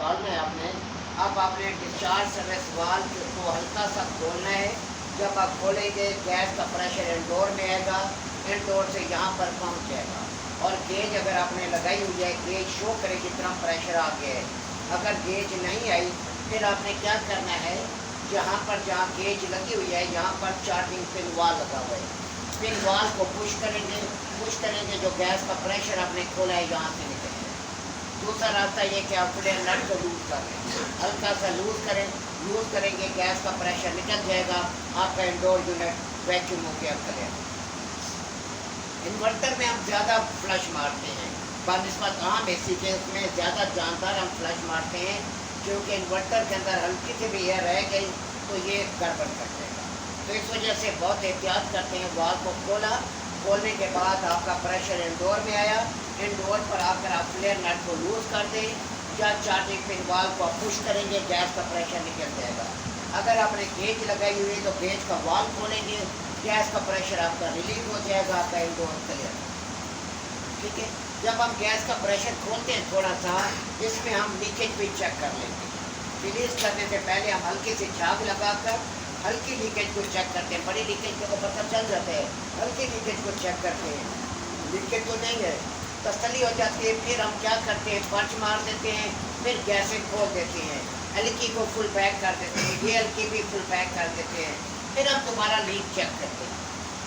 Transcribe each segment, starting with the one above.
निकालना है आपने। अब आपने डिस्चार्ज सर्विस वाल्व को हल्का सा खोलना है। जब आप खोलेंगे गैस का प्रेशर इंडोर में आएगा, इंडोर से यहाँ पर पहुँच जाएगा। और गेज अगर आपने लगाई हुई है, गेज शो करे कितना प्रेशर आ गया है। अगर गेज नहीं आई फिर आपने क्या करना है, जहाँ गेज लगी हुई है यहाँ पर चार्जिंग पिन वाल लगा हुआ है, पिन वाल को पुश करेंगे जो गैस का प्रेशर आपने खोला है यहाँ से निकलेगा। दूसरा रास्ता ये कि आप पूरे नट को लूज़ कर लें, हल्का सा लूज़ करेंगे गैस का प्रेशर निकल जाएगा, आपका इंडोर यूनिट वैक्यूम हो गया करेगा। इन्वर्टर में हम ज़्यादा फ्लश मारते हैं, बनस्बत आम एसी के उसमें ज़्यादा जानदार हम फ्लश मारते हैं, क्योंकि इन्वर्टर के अंदर हल्की से भी एयर रह गई तो ये गड़बड़ कर देगा। तो इस वजह से बहुत एहतियात करते हैं। वाल को खोलने के बाद आपका प्रेशर इंडोर में आया, इंडोर पर आकर आप फ्लेयर नट को लूज़ कर दें या चार्जिंग पिन वाल को आप पुश करेंगे, गैस का प्रेशर निकल जाएगा। अगर आपने गेज लगाई हुई है तो गेज का वाल खोलेंगे, गैस का प्रेशर आपका रिलीव हो जाएगा, आपका इंडोर क्लियर। ठीक है, जब हम गैस का प्रेशर खोलते हैं थोड़ा सा, इसमें हम लीकेज भी चेक कर लेंगे। रिलीज करने से पहले हम हल्की सी झाग लगाकर हल्की लीकेज को चेक करते हैं। बड़ी लीकेज को पता चल जाता है, हल्की लीकेज को चेक करते हैं, लीकेज तो नहीं है, तसल्ली हो जाती है। फिर हम क्या करते हैं, पर्च मार देते हैं, फिर गैसें खोल देते हैं, एलकी को फुल पैक कर देते हैं, ये एलकी भी फुल पैक कर देते हैं। फिर हम दोबारा लीक चेक करते हैं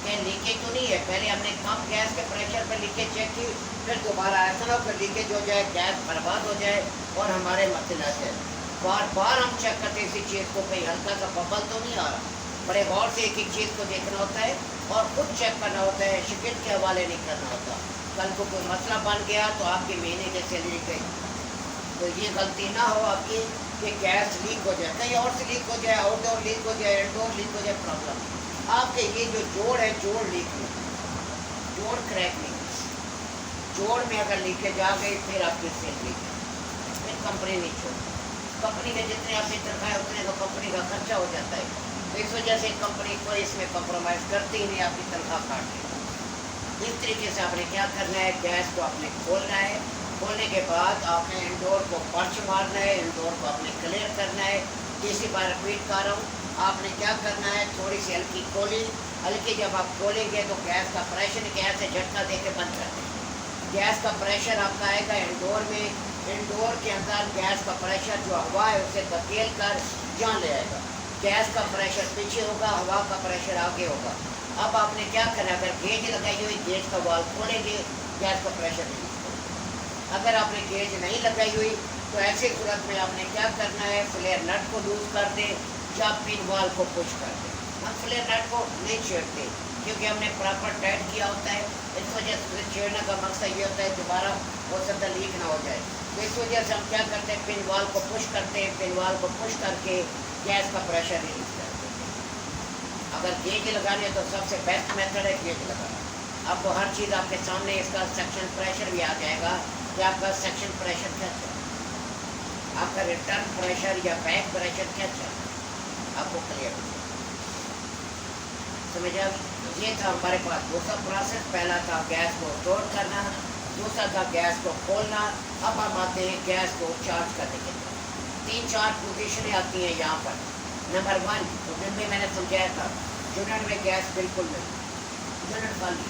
कि लीकेज तो नहीं है। पहले हमने कम गैस के प्रेशर पर लीकेज चेक की, फिर दोबारा ऐसा ना हो लीकेज हो जाए, गैस बर्बाद हो जाए और हमारे मसला आ जाए। बार बार हम चेक करते हैं इसी चीज़ को, कहीं हल्का सा बबल तो नहीं आ रहा। बड़े गौर से एक चीज़ को देखना होता है और खुद चेक करना होता है, शिकायत के हवाले नहीं करना होता। कल को कोई मसला बन गया तो आपकी महीने की सैलरी गई, तो ये गलती ना हो आपकी कि गैस लीक हो जाए, कहीं और से लीक हो जाए, आउटडोर लीक हो जाए, इंडोर लीक हो जाए, प्रॉब्लम। आपके ये जो जोड़ है, जोड़ लीक नहीं, जोड़ क्रैक नहीं, जोड़ में अगर लीकेज आ गई फिर आपकी सैलरी फिर कंपनी नहीं छोड़ती। कंपनी के जितने आपकी तनख्वाह है उतने तो कंपनी का खर्चा हो जाता है, तो इस वजह से कंपनी कोई इसमें कम्प्रोमाइज़ करती ही नहीं, आपकी तनख्वाह काट देती। इस तरीके से आपने क्या करना है, गैस को आपने खोलना है, खोलने के बाद आपने इंडोर को पर्च मारना है, इंडोर को आपने क्लियर करना है। तीसरी बार रिपीट कर रहा हूँ, आपने क्या करना है, थोड़ी सी हल्की खोली, हल्की जब आप खोलेंगे तो गैस का प्रेशर गैस से झटका दे के बंद कर देंगे। गैस का प्रेशर आपका आएगा इंडोर में, इंडोर के अंदर गैस का प्रेशर जो हवा है उसे धकेल कर यहाँ ले आएगा। गैस का प्रेशर पीछे होगा, हवा का प्रेशर आगे होगा। अब आपने क्या करना है, अगर गेज लगाई हुई गेज का वाल्व खोलेंगे, गैस का प्रेशर रिलीज होगा। अगर आपने गेज नहीं लगाई हुई तो ऐसी सूरत में आपने क्या करना है, फ्लेयर नट को लूज कर दें या पिन वाल्व को पुश कर दें। हम फ्लेयर नट को नहीं छेड़ते क्योंकि हमने प्रॉपर टाइट किया होता है, इस वजह से छेड़ने का मकसद ये होता है दोबारा हो सकता है लीक ना हो जाए। तो इस वजह से हम क्या करते हैं, पिन वाल्व को पुश करते हैं, पिन वाल्व को पुश करके गैस का प्रेशर रिलीज करते हैं। अगर गेज लगानी है तो सबसे बेस्ट मेथड है गेज लगाना। आपको हर चीज़ आपके सामने, इसका सेक्शन प्रेशर भी आ जाएगा कि आपका सेक्शन प्रेशर क्या चल, आपका रिटर्न प्रेशर या बैक प्रेशर क्या चल, आपको क्लियर हो समझ आ। ये था हमारे पास दूसरा प्रोसेस। पहला था गैस को स्टोर करना, दूसरा था गैस को खोलना। अब हम आते हैं गैस को चार्ज करने के लिए। 3-4 पोजीशनें आती हैं यहाँ पर। नंबर 1 तो दिन में मैंने समझाया था, यूनिट में गैस बिल्कुल नहीं, यूनिट खाली,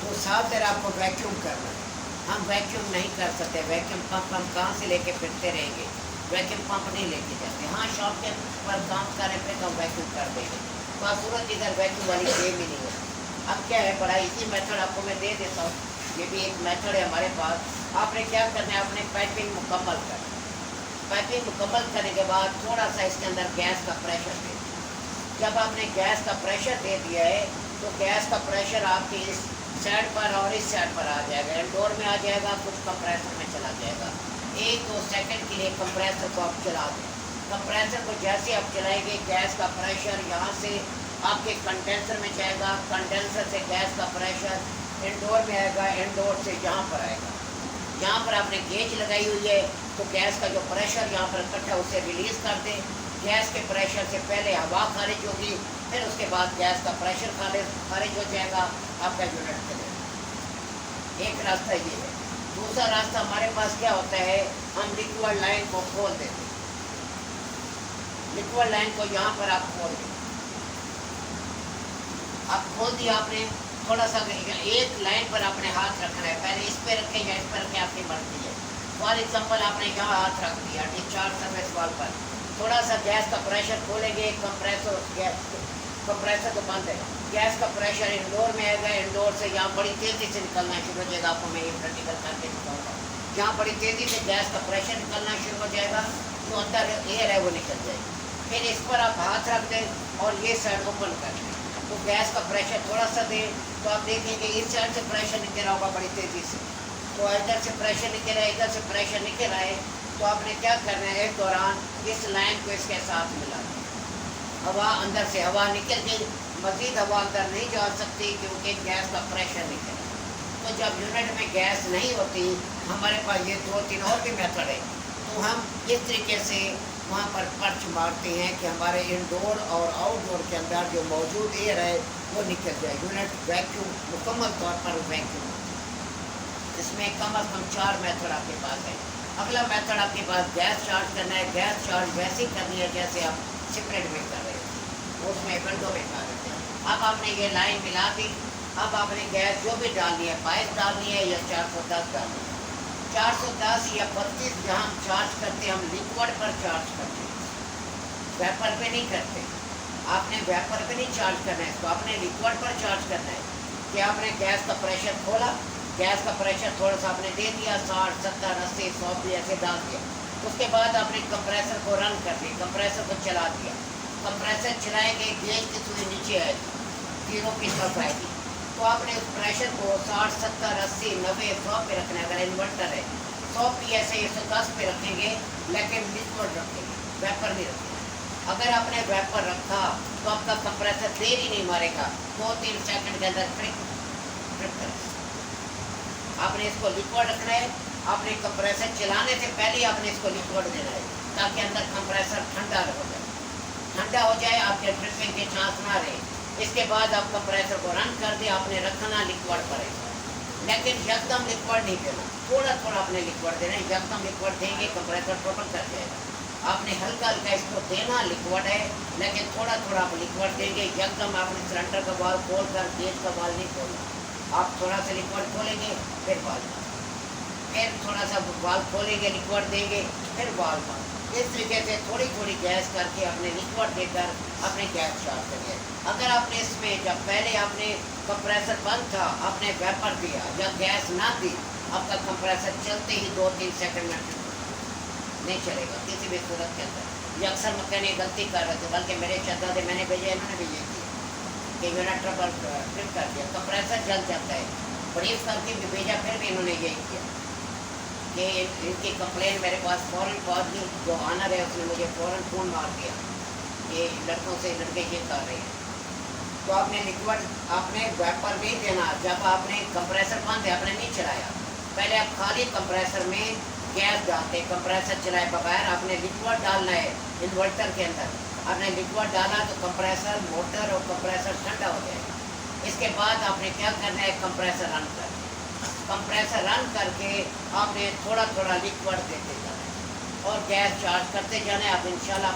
तो साफ तरह आपको वैक्यूम करना है। हम वैक्यूम नहीं कर सकते, वैक्यूम पंप हम कहाँ से लेके फिरते रहेंगे, वैक्यूम पंप नहीं लेके जाते। हाँ, शॉप के पर काम करें पे तो हम वैक्यूम कर देंगे, सूरत इधर वैक्यूम वाली गेम ही नहीं है। अब क्या है, बड़ा इजी मेथड आपको मैं दे देता हूँ, ये भी एक मेथड है हमारे पास। आपने क्या करना है, अपने पाइपिंग मुकम्मल करना। पाइपिंग मुकम्मल करने के बाद थोड़ा सा इसके अंदर गैस का प्रेशर दे। जब आपने गैस का प्रेशर दे दिया है तो गैस का प्रेशर आपकी इस साइड पर और इस साइड पर आ जाएगा, इंडोर में आ जाएगा, कुछ कंप्रेसर में चला जाएगा। 1-2 सेकंड के लिए कंप्रेसर को आप चला दें। कंप्रेसर को जैसे आप चलाएंगे, गैस का प्रेशर यहाँ से आपके कंडेंसर में जाएगा, कंडेंसर से गैस का प्रेशर इंडोर में आएगा, इंडोर से यहाँ पर आएगा। यहाँ पर आपने गेज लगाई हुई है तो गैस का जो प्रेशर यहाँ पर इकट्ठा उसे रिलीज़ कर दें। गैस के प्रेशर से पहले हवा खारिज होगी, फिर उसके बाद गैस का प्रेशर खारिज हो जाएगा, आपका यूनिट चलेगा। एक रास्ता ये है। दूसरा रास्ता हमारे पास क्या होता है, हम लिक्विड लाइन को खोल देते हैं। लिक्विड लाइन को यहाँ पर आप खोल दें, आप खोल दिया आपने, थोड़ा सा एक लाइन पर आपने हाथ रखना है, पहले इस पे रखें या इस पर रखें, आपकी मर्जी है। फॉर एग्जाम्पल आपने यहाँ हाथ रख दिया डिस्चार्ज सर्विस वाल्व पर, थोड़ा सा गैस का प्रेशर खोलेंगे, कंप्रेसर गैस कंप्रेसर तो बंद है, गैस का प्रेशर इंडोर में आएगा, इंडोर से यहाँ बड़ी तेज़ी से निकलना शुरू हो जाएगा। आपको मैं ये प्रैक्टिकल करके दिखाऊंगा, जहाँ बड़ी तेज़ी से गैस का प्रेशर निकलना शुरू हो जाएगा, जो अंदर एयर है वो निकल जाएगी। फिर इस पर आप हाथ रख दें और ये साइड ओपन कर दें, तो गैस का प्रेशर थोड़ा सा दें, तो आप देखेंगे इस साइड से प्रेशर निकल रहा होगा बड़ी तेज़ी से, तो इधर से प्रेशर निकल आए, इधर से प्रेशर निकल आए, तो आपने क्या करना है, इस दौरान इस लाइन को इसके साथ मिला दें। हवा अंदर से हवा निकल गई, मज़ीद हवा अंदर नहीं जा सकती क्योंकि गैस का प्रेशर निकल। तो जब यूनिट में गैस नहीं होती, हमारे पास ये 2-3 और भी मेथड है, तो हम इस तरीके से वहाँ पर पर्च मारते हैं कि हमारे इंडोर और आउटडोर के अंदर जो मौजूद एयर है वो निकल जाए। यूनिट वैक्यूम मुकम्मल तौर पर वैक्यूम। इसमें कम अज़ कम 4 मेथड आपके पास है। अगला मेथड आपके पास गैस चार्ज करना है। गैस चार्ज वैसे ही करनी है जैसे आप सिपरेट में कर रहे हैं, उसमें विंडो में कर रहे हैं। अब आपने ये लाइन मिला दी, अब आपने गैस जो भी डालनी है, 22 डालनी है या 410 डालनी है। 410 या 32 जहाँ हम चार्ज करते हैं, हम लिक्विड पर चार्ज करते हैं, वेपर पे नहीं करते। आपने वेपर पे नहीं चार्ज करना है इसको, आपने लिक्विड पर चार्ज करना है। कि आपने गैस का प्रेशर खोला, गैस का प्रेशर थोड़ा सा आपने दे दिया, 60, 70, 80, 100 भी ऐसे डाल दिया। उसके बाद आपने कंप्रेसर को रन कर दिया, कंप्रेसर को चला दिया। कंप्रेसर चलाएंगे, गेज की सुई नीचे आएगी, 0 की तरफ आएगी, तो आपने उस प्रेशर को 60, 70, 80, 90, 100 पे रखना है। अगर इन्वर्टर है 100 PSI 110 पे रखेंगे, लेकिन लिक्विड रखेंगे, वेपर नहीं रखेंगे। अगर आपने वेपर रखा तो आपका कंप्रेसर देर ही नहीं मारेगा, 2-3 सेकंड के अंदर ट्रिप करेगा। आपने इसको लिक्विड रखना है। आपने कंप्रेसर चलाने से पहले ही आपने इसको लिक्विड देना है, ताकि अंदर कंप्रेसर ठंडा हो जाए। ठंडा हो जाए, आपके ट्रिपिंग के चांस ना रहे। इसके बाद आप कंप्रेसर को रन कर दिया, आपने रखना लिक्विड पर है, लेकिन यकदम लिक्विड नहीं देना, थोड़ा थोड़ा आपने लिक्विड देना है। यकदम लिक्विड देंगे कंप्रेसर टोटल कर जाएगा। आपने हल्का हल्का इसको देना, लिक्विड है लेकिन थोड़ा थोड़ा आप लिक्विड देंगे। यकदम आपने सिलेंडर का बाल खोल कर गेज का बाल नहीं खोलना, आप थोड़ा सा लिक्विड खोलेंगे फिर बाल, फिर थोड़ा सा बाल खोलेंगे, लिक्विड देंगे, फिर बाल। इस तरीके से थोड़ी थोड़ी गैस करके अपने लिक्विड देकर अपने गैस चार्ज करिए। अगर आपने इसमें जब पहले आपने कंप्रेसर बंद था, आपने वेपर दिया या गैस ना दी, आपका कंप्रेसर चलते ही 2-3 सेकंड में नहीं चलेगा किसी भी सूरत के अंदर। ये अक्सर मैकेनिक गलती कर रहे थे, बल्कि मेरे शहजादे मैंने भेजे, इन्होंने भी ये किया कि यूनिट ट्रबल ट्रिप कर दिया, कंप्रेसर जल जाता है। ब्रीफ करके भी भेजा, फिर भी इन्होंने यही किया कि इनकी कंप्लेन मेरे पास फ़ौरन पहुँच गई। जो ऑनर है उसने मुझे फ़ौरन फ़ोन मार दिया कि लड़कों से लड़के ये कर रहे हैं। तो आपने लिक्विड, आपने वेपर नहीं देना। जब आपने कंप्रेसर बंद है, आपने नहीं चलाया, पहले आप खाली कंप्रेसर में गैस डालते, कंप्रेसर चलाए बगैर आपने लिक्विड डालना है। इन्वर्टर के अंदर आपने लिक्विड डाला तो कंप्रेसर, मोटर और कंप्रेसर ठंडा हो जाएगा। इसके बाद आपने क्या करना है, कंप्रेसर रन कर, कंप्रेसर रन करके आपने थोड़ा थोड़ा लिक्विड देते जाना है और गैस चार्ज करते जाना है। आप इंशाल्लाह